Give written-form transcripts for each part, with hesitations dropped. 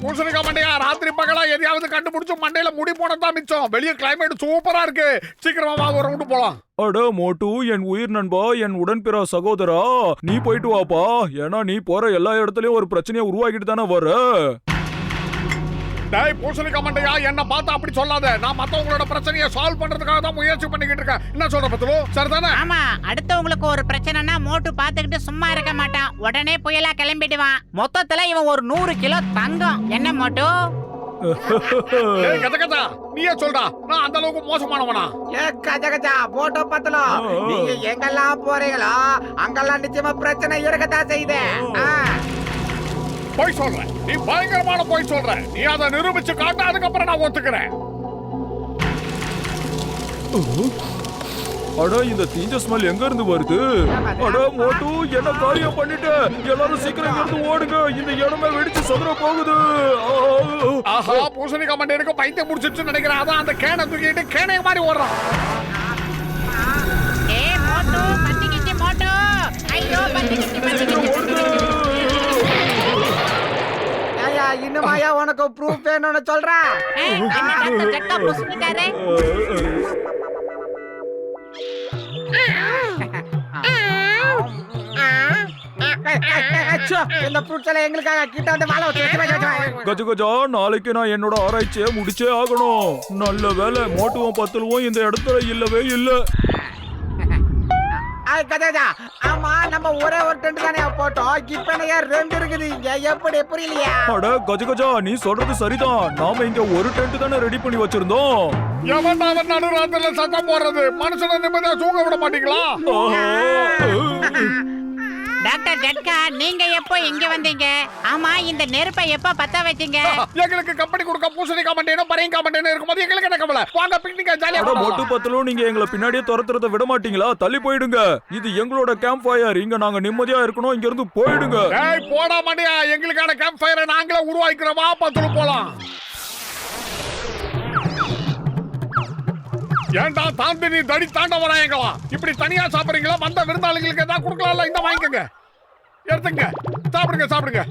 பூசணிக்கா மண்டையா, ராத்திரி பகலா எதையாவது கண்டுபிடிச்சு மண்டையில முடி போனதான் மிச்சம். வெளியே கிளைமேட் சூப்பரா இருக்கு. சீக்கிரமா ஒரு ரவுண்டு போலாம். அட மோட்டு, என் உயிர் நண்பா, என் உடன்பிற சகோதரா, நீ போயிட்டு வாப்பா. ஏன்னா நீ போற எல்லா இடத்துலயும் ஒரு பிரச்சனையை உருவாக்கிட்டு தானே வர. டேய் பூசணிக்கா மண்டையா, என்ன பார்த்தா அப்படி சொல்லாத. நான் மத்தவங்களோட பிரச்சனையை சால்வ் பண்றதுக்காக தான் முயற்சி பண்ணிக்கிட்டு இருக்கேன். என்ன சொல்ற பத்துலு, சரிதானே? ஆமா, அடுத்தவங்களுக்கு ஒரு பிரச்சனைனா மோட்டு பாத்துக்கிட்டு சும்மா இருக்க மாட்டான். உடனே புயலா கிளம்பிடுவான். மொத்தத்துல இவன் ஒரு 100 கிலோ தங்கம். என்ன மோட்டு? கஜகஜா, நீயே சொல்றா, நான் அந்த அளவுக்கு மோசமானவனா? கஜகஜா போட்டோ பத்தலோ, நீங்க எங்கெல்லாம் போறீங்களோ அங்கெல்லாம் நிச்சயமா பிரச்சனை இருக்கத்தான் செய்யுது. போய் சொல்ற, நீ பயங்கரமான போய் சொல்ற. நீ அதை நிரூபிச்சு காட்ட, அதுக்கப்புறம் நான் ஒத்துக்கிறேன். அட இந்த தீஞ்ச ஸ்மெல் எங்க இருந்து வருது? அட மோட்டு, என்ன காரியம் பண்ணிட்டு? எல்லாரும் சீக்கிரம் இருந்து ஓடுங்க, இந்த இடமே வெடிச்சு சதுர போகுது. ஆஹா, பூசணிக்கா மண்டைக்கு பைத்தியம் முடிச்சிட்டு நினைக்கிறேன். அதான் அந்த கேனை தூக்கிட்டு கேனை மாதிரி ஓடுறான். ஏய் மோட்டு, பத்திக்கிச்சு மோட்டு. ஐயோ பத்திக்கிச்சு. இன்னுமாயா உனக்கு ப்ரூஃப் வேணும்னு சொல்றா? இந்த ஃப்ரூட்ஸ் எல்லாம் எங்களுக்காக கிட்ட வந்து வாழ வச்சு. கஜகஜா, நாளைக்கு நான் என்னோட ஆராய்ச்சியை முடிச்சே ஆகணும். நல்ல வேலை, மோட்டுவும் பத்துலுவும் இந்த இடத்துல இல்லவே இல்ல. கஜகஜா, ஆமா நம்ம ஒரே ஒரு டென்ட் தானே போட்டோம். இப்ப என்ன 2 இருக்குது இங்க, எப்படி புரியலையா? அட கஜகஜா, நீ சொல்றது சரிதான். நாம இங்க ஒரு டென்ட் தானே ரெடி பண்ணி வச்சிருந்தோம். எவன் அவன் நடுராத்திரில சத்தம் போடுறது? மனுஷனை நிம்மதியா தூங்க விட மாட்டீங்களா? டாக்டர் ஜட்கா, நீங்க எப்போ இங்க வந்தீங்க? ஆமா, இந்த நெருப்பை எப்ப பத்த வச்சீங்க? எங்களுக்கு கம்பெனி கொடுக்க பூசணிக்கா மண்டையும் பறையங்கா மண்டையும் இருக்கும்போது எங்களுக்கு என்ன கவலை? வாங்க பிக்னிக்கா ஜாலியா போலாம். மொட்டு பத்தலும் நீங்க எங்களை பின்னாடியே துரத்துறத விட மாட்டீங்களா? தள்ளி போயிடுங்க. இது எங்களோட கேம்ப் ஃபயர். இங்க நாங்க நிம்மதியா இருக்கணும். இங்க இருந்து போயிடுங்க. ஏய் போடா மண்டையா, எங்களுக்கான கேம்ப் ஃபயரை நாங்களே உருவாக்கிறோமா? பத்தலு போலாம். ஏண்டா தாண்டி நீ தடி தாண்ட வராங்களா? இப்படி தனியா சாப்பிடுறீங்களா? வந்த விருந்தாளிகளுக்கு ஏதாவது கொடுக்கலாம்ல? இந்த வாங்கிக்கங்க, எடுத்துங்க, சாப்பிடுங்க சாப்பிடுங்க.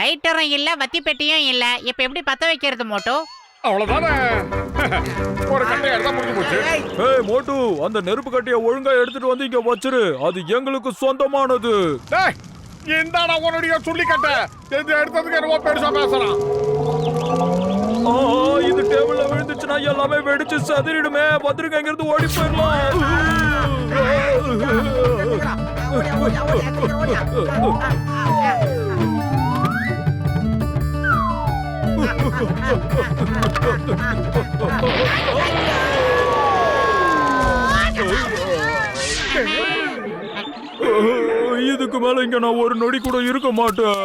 லைட்டரும் இல்ல, வத்தி பெட்டியும் இல்ல. இப்ப எப்படி பத்த வைக்கிறது மோட்டு? அவ்வளவுதானே, ஒரு கட்டையை எடுத்தா முடிஞ்சு போச்சு. ஏய் மோட்டு, அந்த நெருப்பு கட்டையை ஒழுங்கா எடுத்துட்டு வந்து இங்க வச்சிரு. அது எங்களுக்கு சொந்தமானது. டேய், இந்தாடா உன்னுடைய சுள்ளி கட்டை. இது எடுத்ததுக்கு என்னவோ பெருசா பேசுறான். இது டேபிள்ல விழுந்துச்சுன்னா எல்லாமே வெடிச்சு சதிரிடுமே. வந்துருங்க, இங்க இருந்து ஓடி போயிடலாம். இதுக்கு மேல இங்க நான் ஒரு நொடி கூட இருக்க மாட்டேன்.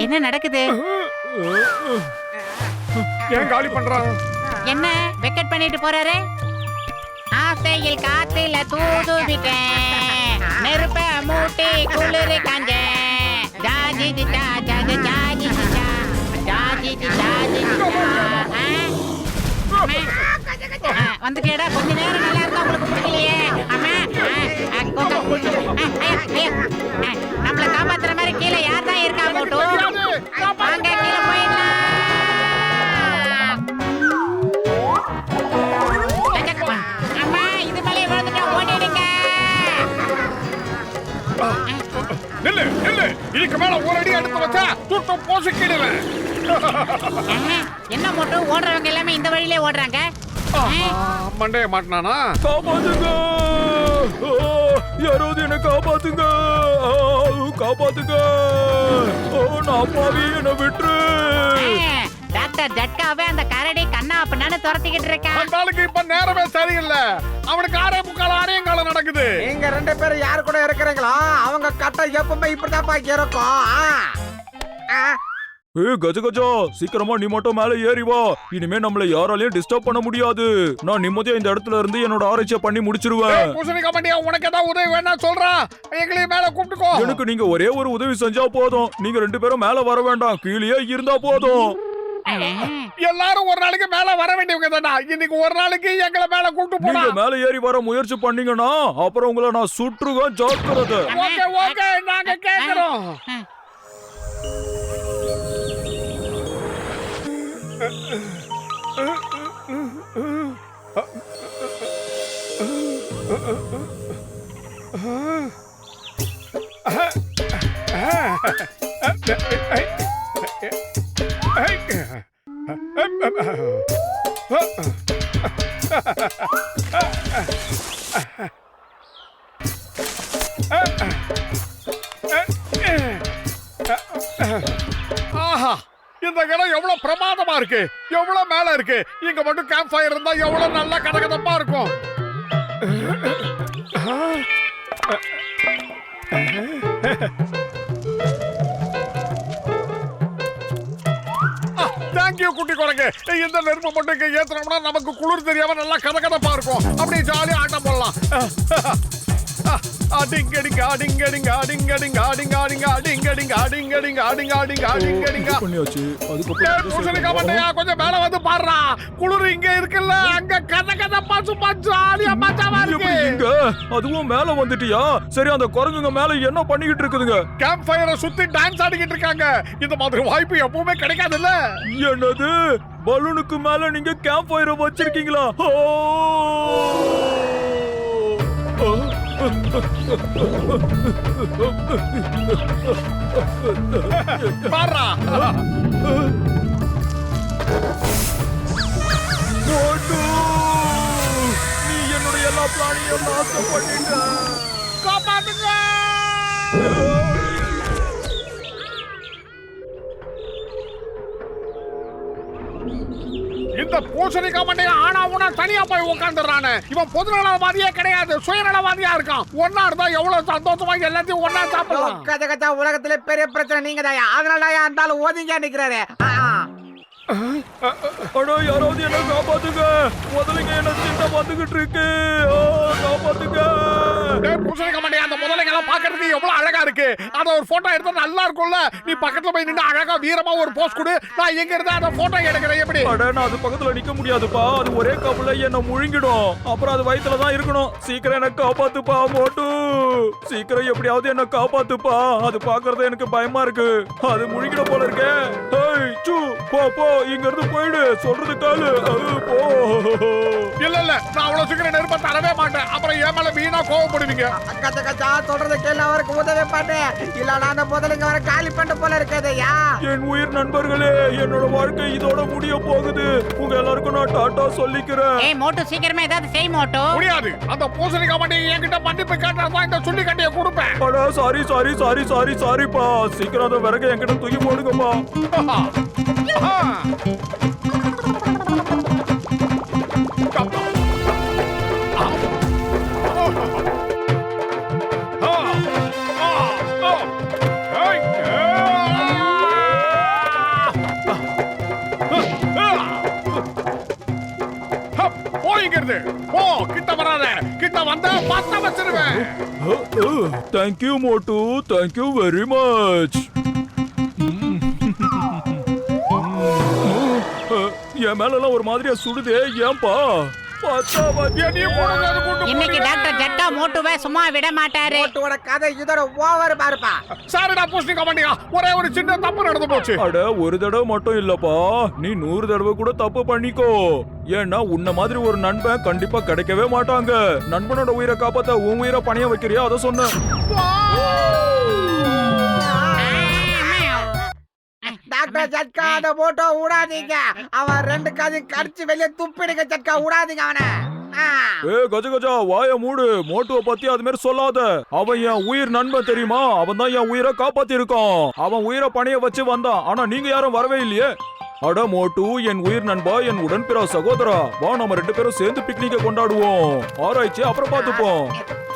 என்ன நடக்குது? ஏன் காலி பண்றான்? என்ன வெக்கெட் பண்ணிட்டு போறாரு? ஆசையில் காத்துல தூது விட்டேன், நெருப்ப மூட்டி குளிர் காஞ்ச. ஜாஜி ஜா ஜாஜி ஜாஜி ஜா ஜாஜி ஜாஜி. வந்துட்டேடா, கொஞ்ச நேரம் நல்லா இருக்கா? உங்களுக்கு பிடிக்கலையே? அம்மா நம்மள காப்பாத்துற மாதிரி கீழே யார் தான் இருக்கா? மோட்டு வாங்க, கீழே போயிடலாம். அம்மா, இது மேலே விழுந்துட்டா ஓடிடுங்க. நில்லு நில்லு, இதுக்கு மேல ஒரு அடி எடுத்து வச்சா துட்டு போசிக்கிடுவேன். என்ன மோட்டு, ஓடுறவங்க எல்லாமே இந்த வழியிலே ஓடுறாங்க. மண்டைய மாட்டினானா? காப்பாத்துங்க, யாராவது என்ன காப்பாத்துங்க, காப்பாத்துங்க. நான் பாவி, என்ன விட்டுரு. டாக்டர் ஜட்காவே அந்த கரடி கண்ணா அப்படின்னு துரத்திக்கிட்டு இருக்கான். அந்த ஆளுக்கு இப்ப நேரமே சரியில்லை. அவனுக்கு 6:45 நடக்குது. நீங்க 2 பேரும் யாரு கூட இருக்கிறீங்களோ அவங்க கட்டை எப்பவுமே இப்படிதான் இருக்கும். கஜ கஜா, சீக்கிரமா நீ மட்டும் மேல ஏறி வா. இனிமே நம்மள யாராலையும் டிஸ்டர்ப் பண்ண முடியாது. நான் நிம்மதியா இந்த இடத்துல இருந்து என்னோட ஆராய்ச்சியை பண்ணி முடிச்சிருவேன். பூசணிக்கா மண்டையா, உனக்கு ஏதாவது உதவி வேணா சொல்றா, எங்களையும் மேல கூப்பிட்டுக்கோ. எனக்கு நீங்க ஒரே ஒரு உதவி செஞ்சா போதும். நீங்க 2 பேரும் மேல வர வேண்டாம், கீழே இருந்தா போதும். எல்லாரும் ஒரு நாளைக்கு மேல வர வேண்டியவங்க தானா? இன்னைக்கு ஒரு நாளைக்கு எங்களை மேல கூப்பிட்டு போனா. நீங்க மேல ஏறி வர முயற்சி பண்ணீங்கன்னா அப்புறம் உங்களை நான் சுற்றுவேன், ஜாக்கிரதை. ஓகே ஓகே, நாங்க கேக்குறோம். ஆஹா, இந்த இடம் எவ்வளவு பிரமாதமா இருக்கு, எவ்வளவு மேல இருக்கு. இங்க மட்டும் கேம்ப் ஃபயர் இருந்தா எவ்வளவு நல்ல கதகதப்பா இருக்கும். தேங்க்யூ குட்டி குரங்கு. இந்த நெருப்பு மட்டும் இங்க ஏத்துனோம்னா நமக்கு குளிர் தெரியாம நல்லா கதகதப்பா இருக்கும். அப்படியே ஜாலியா ஆட்டம் போடலாம். அடிங்கடிங்க அடிங்கடிங்க அடிங்கடிங்க அடிங்க அடிங்க அடிங்கடிங்க அடிங்கடிங்க அடிங்க அடிங்க அடிங்கடிங்க பண்ணியாச்சு. பூசணிக்கா மண்டையா, கொஞ்சம் மேல வந்து பாடுறா. குளிர் இங்க இருக்குல்ல, அங்க கதகதப்பா சும்மா ஜாலியா மச்சாவா இருக்கு. இங்க அதுவும் மேல வந்துட்டியா? சரி, அந்த குரங்குங்க மேல என்ன பண்ணிக்கிட்டு இருக்குதுங்க? கேம்ப் ஃபயரை சுத்தி டான்ஸ் ஆடிக்கிட்டு இருக்காங்க. இந்த மாதிரி வாய்ப்பு எப்பவுமே கிடைக்காதுல்ல. என்னது, பலூனுக்கு மேல நீங்க கேம்ப் ஃபயரை வச்சிருக்கீங்களா? பாடுறா. நீ என்னுடைய எல்லா பிளானையும் நாசம் பண்ணிட்ட. காப்பாத்துங்க. இந்த பூசணிக்கா மண்டையா ஆனா உனா தனியா போய் உட்காந்துறானே. இவன் பொதுநலவாதியே கிடையாது, சுயநலவாதியா இருக்கான். ஒன்னா இருந்தா எவ்வளவு சந்தோஷமா எல்லாத்தையும் ஒன்னா சாப்பிடலாம். கஜ கஜா, உலகத்திலே பெரிய பிரச்சனை நீங்க தாயா. அதனால அந்த ஆளு ஓதிங்க நிக்கிறாரு. அடோ, யாராவது என்ன காப்பாத்துங்க. முதலைங்க என்ன சின்ன வந்துகிட்டு இருக்கு. காப்பாத்துங்க. பூசணிக்கா மண்டையா, அந்த முதலைங்க எல்லாம் பாக்குறதுக்கு எவ்வளவு அழகா இருக்கு. அத ஒரு போட்டோ எடுத்தா நல்லா இருக்கும்ல. நீ பக்கத்துல போய் நின்று அழகா வீரமா ஒரு போஸ் கொடு. நான் எங்க இருந்தா அந்த போட்டோ எடுக்கிறேன். எப்படி? அட, நான் அது பக்கத்துல நிக்க முடியாதுப்பா. அது ஒரே கப்புல என்ன முழுங்கிடும். அப்புறம் அது வயித்துல தான் இருக்கணும். சீக்கிரம் என்ன காப்பாத்துப்பா மோட்டு. சீக்கிரம் எப்படியாவது என்ன காப்பாத்துப்பா. அது பாக்குறது எனக்கு பயமா இருக்கு. அது முழுங்கிட போல இருக்கே. போ போ, இங்க இருந்து போயிடு. சொல்றது காலு. போ. இல்ல இல்ல, நான் அவ்வளவு சீக்கிரம் நெருப்ப தரவே மாட்டேன். அப்புறம் என் மேல வீணா கோவப்படுவீங்க. கஜ கஜா, சொல்றத கேள்வி, அவருக்கு உதவி பண்ணு. இல்ல அந்த முதலுங்க அவரை காலி பண்ண போல இருக்காதையா. என் உயிர் நண்பர்களே, என்னோட வாழ்க்கை இதோட முடிய போகுது. உங்க எல்லாருக்கும் நான் டாட்டா சொல்லிக்கிறேன். ஏய் மோட்டு, சீக்கிரமா ஏதாவது செய் மோட்டு. முடியாது. அந்த பூசணிக்கா மண்டையை என்கிட்ட மன்னிப்பு கேட்டாதான் இந்த சுள்ளி கட்டையை கொடுப்பேன். அடா, சாரி சாரி சாரி சாரி சாரிப்பா. சீக்கிரம் அந்த விறகு என்கிட்ட தூக்கி போடுங்கப்பா. போய்கிறது. போ, கிட்ட வராத. கிட்ட வந்தா பத்த வச்சிருவேன். தேங்க்யூ மோட்டு, தேங்க்யூ வெரி மச். என் மேல ஒரு மாதிரியா சுடுதே, ஏன்பா? இன்னைக்கு டாக்டர் ஜட்டா மோட்டுவை சும்மா விட மாட்டாரு. மோட்டுவோட கதை இதோட ஓவர் பாருப்பா. சாரிடா பூசணிக்கா மண்டையா, ஒரே ஒரு சின்ன தப்பு நடந்து போச்சு. அட, ஒரு தடவை மட்டும் இல்லப்பா, நீ 100 தடவை கூட தப்பு பண்ணிக்கோ. ஏன்னா உன்ன மாதிரி ஒரு நண்பன் கண்டிப்பா கிடைக்கவே மாட்டாங்க. நண்பனோட உயிரை காப்பாத்த உன் உயிரை பணைய வைக்கிறியா, அதை சொன்ன. டாக்டர் ஜட்கா, அந்த போட்டோ விடாதீங்க. அவன் 2 காதையும் கடிச்சு வெளியே துப்பிடுங்க. ஜட்கா, விடாதீங்க அவனை. கஜ கஜா, வாய மூடு. மோட்டுவை பத்தி அது மாதிரி சொல்லாத. அவன் என் உயிர் நண்பன் தெரியுமா? அவன் தான் என் உயிரை காப்பாத்தி இருக்கான். அவன் உயிரை பணைய வச்சு வந்தான். ஆனா நீங்க யாரும் வரவே இல்லையே. அட மோட்டு, என் உயிர் நண்பா, என் உடன்பிற சகோதரா, வா நம்ம 2 பேரும் சேர்ந்து பிக்னிக்கை கொண்டாடுவோம். ஆராய்ச்சி அப்புறம் பார்த்துப்போம்.